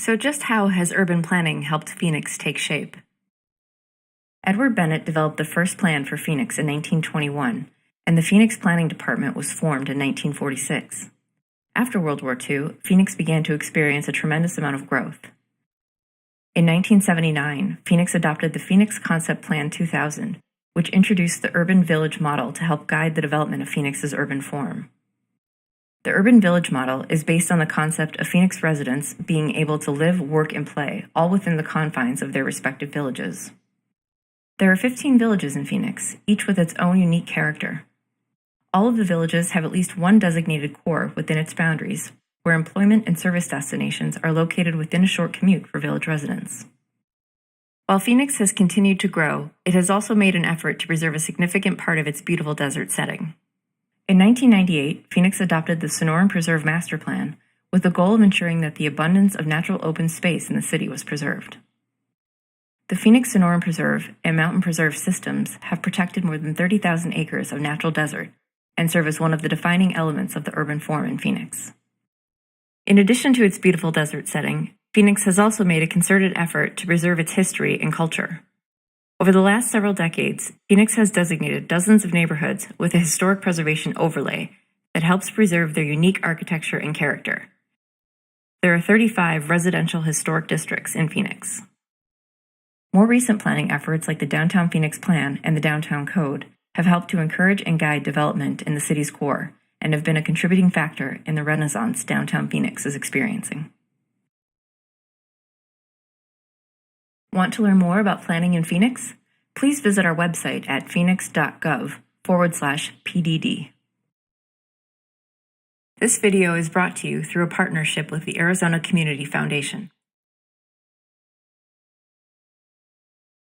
So just how has urban planning helped Phoenix take shape? Edward Bennett developed the first plan for Phoenix in 1921, and the Phoenix Planning Department was formed in 1946. After World War II, Phoenix began to experience a tremendous amount of growth. In 1979, Phoenix adopted the Phoenix Concept Plan 2000, which introduced the urban village model to help guide the development of Phoenix's urban form. The urban village model is based on the concept of Phoenix residents being able to live, work, and play, all within the confines of their respective villages. There are 15 villages in Phoenix, each with its own unique character. All of the villages have at least one designated core within its boundaries, where employment and service destinations are located within a short commute for village residents. While Phoenix has continued to grow, it has also made an effort to preserve a significant part of its beautiful desert setting. In 1998, Phoenix adopted the Sonoran Preserve Master Plan with the goal of ensuring that the abundance of natural open space in the city was preserved. The Phoenix Sonoran Preserve and Mountain Preserve systems have protected more than 30,000 acres of natural desert and serve as one of the defining elements of the urban form in Phoenix. In addition to its beautiful desert setting, Phoenix has also made a concerted effort to preserve its history and culture. Over the last several decades, Phoenix has designated dozens of neighborhoods with a historic preservation overlay that helps preserve their unique architecture and character. There are 35 residential historic districts in Phoenix. More recent planning efforts like the Downtown Phoenix Plan and the Downtown Code have helped to encourage and guide development in the city's core and have been a contributing factor in the renaissance downtown Phoenix is experiencing. Want to learn more about planning in Phoenix? Please visit our website at phoenix.gov/PDD. This video is brought to you through a partnership with the Arizona Community Foundation.